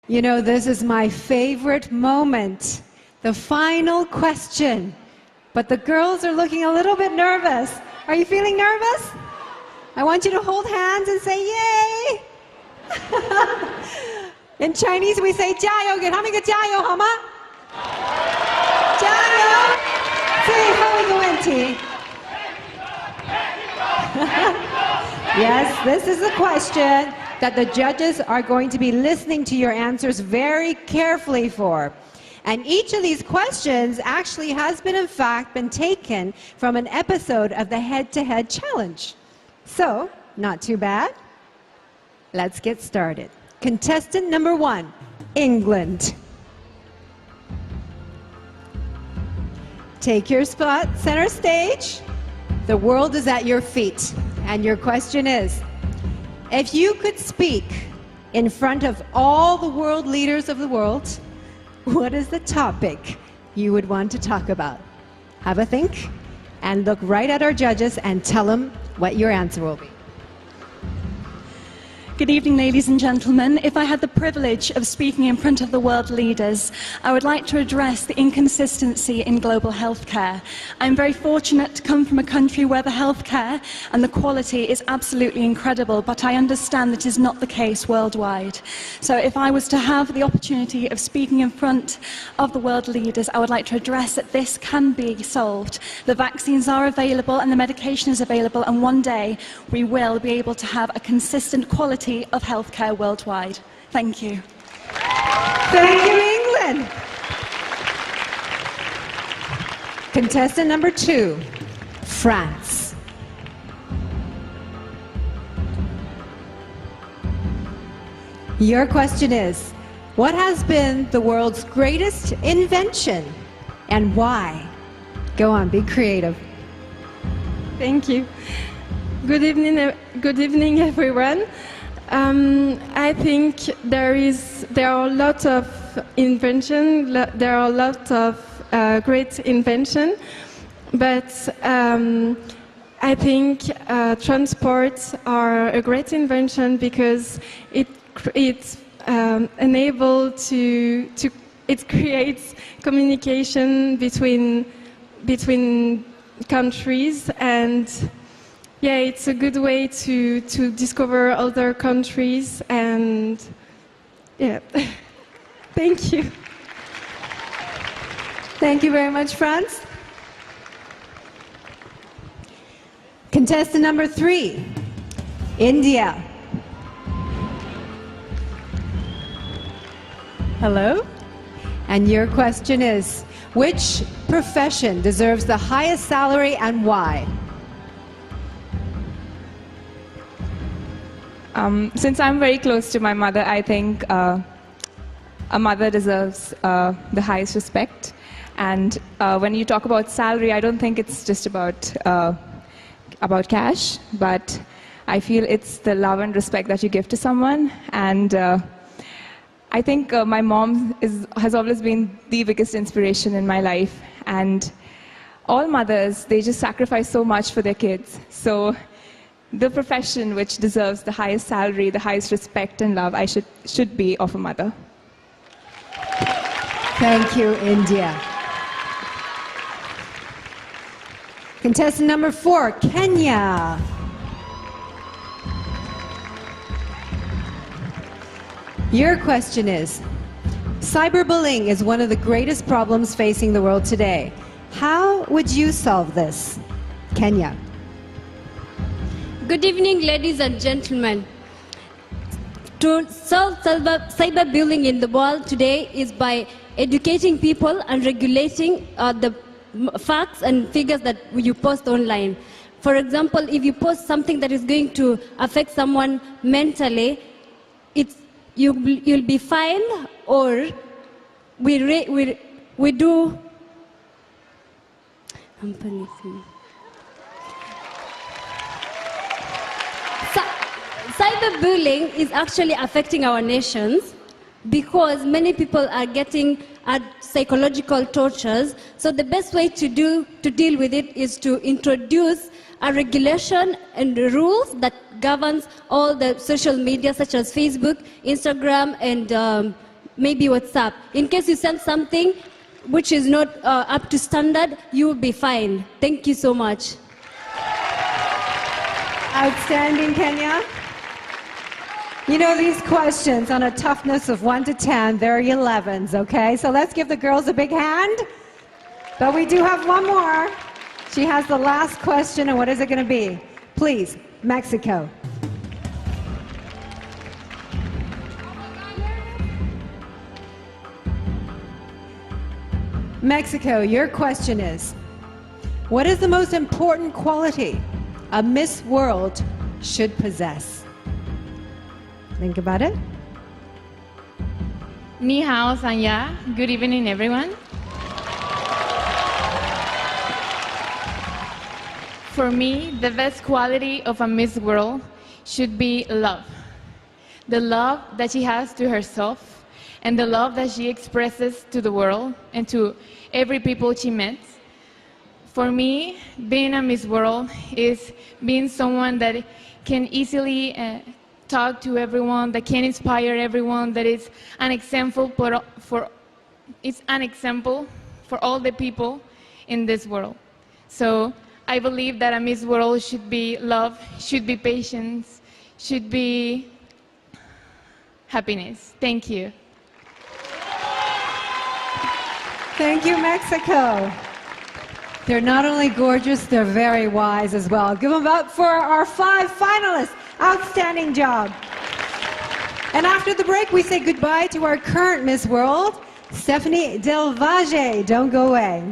You know, this is my favorite moment, the final question. But the girls are looking a little bit nervous. Are you feeling nervous? I want you to hold hands and say, yay! In Chinese, we say, 加油, 给他们一个加油, 好吗? 加油! 最后一个问题. Yes, this is a question that the judges are going to be listening to your answers very carefully for. And each of these questions actually has been, in fact, been taken from an episode of the Head-to-Head Challenge. So, not too bad. Let's get started. Contestant number 1, England. Take your spot, center stage. The world is at your feet. And your question is, if you could speak in front of all the world leaders of the world, what is the topic you would want to talk about? Have a think and look right at our judges and tell them what your answer will be. Good evening, ladies and gentlemen. If I had the privilege of speaking in front of the world leaders, I would like to address the inconsistency in global healthcare. I'm very fortunate to come from a country where the healthcare and the quality is absolutely incredible, but I understand that is not the case worldwide. So if I was to have the opportunity of speaking in front of the world leaders, I would like to address that this can be solved. The vaccines are available and the medication is available, and one day we will be able to have a consistent quality of healthcare worldwide. Thank you. Thank you, England. Contestant number 2, France. Your question is, what has been the world's greatest invention and why? Go on, be creative. Thank you. Good evening, everyone. I think there are a lot of invention. There are a lot of great invention, but I think transports are a great invention because it creates communication between countries, and yeah, it's a good way to discover other countries, and yeah. Thank you. Thank you very much, France. Contestant number 3, India. Hello? And your question is, which profession deserves the highest salary and why? Since I'm very close to my mother, I think a mother deserves the highest respect. And when you talk about salary, I don't think it's just about cash, but I feel it's the love and respect that you give to someone. And I think my mom has always been the biggest inspiration in my life. And all mothers, they just sacrifice so much for their kids. So the profession which deserves the highest salary, the highest respect and love, I should be of a mother. Thank you, India. Contestant number 4, Kenya. Your question is, cyberbullying is one of the greatest problems facing the world today. How would you solve this? Kenya. Good evening, ladies and gentlemen. To solve cyberbullying in the world today is by educating people and regulating the facts and figures that you post online. For example, if you post something that is going to affect someone mentally, you'll be fined, or we do. Cyberbullying is actually affecting our nations because many people are getting psychological tortures. So the best way to deal with it is to introduce a regulation and rules that governs all the social media such as Facebook, Instagram, and maybe WhatsApp. In case you send something which is not up to standard, you will be fined. Thank you so much. Outstanding, Kenya. You know, these questions on a toughness of 1 to 10, they're 11s, okay? So let's give the girls a big hand. But we do have one more. She has the last question, and what is it going to be? Please, Mexico. Mexico, your question is, what is the most important quality a Miss World should possess? Think about it. Ni hao, Sanya. Good evening, everyone. For me, the best quality of a Miss World should be love. The love that she has to herself and the love that she expresses to the world and to every people she met. For me, being a Miss World is being someone that can easily talk to everyone, that can inspire everyone, that is an example for all the people in this world. So I believe that a Miss World should be love, should be patience, should be happiness. Thank you. Thank you, Mexico. They're not only gorgeous, they're very wise as well. Give them up for our 5 finalists. Outstanding job. And after the break, we say goodbye to our current Miss World, Stephanie Del Valle. Don't go away.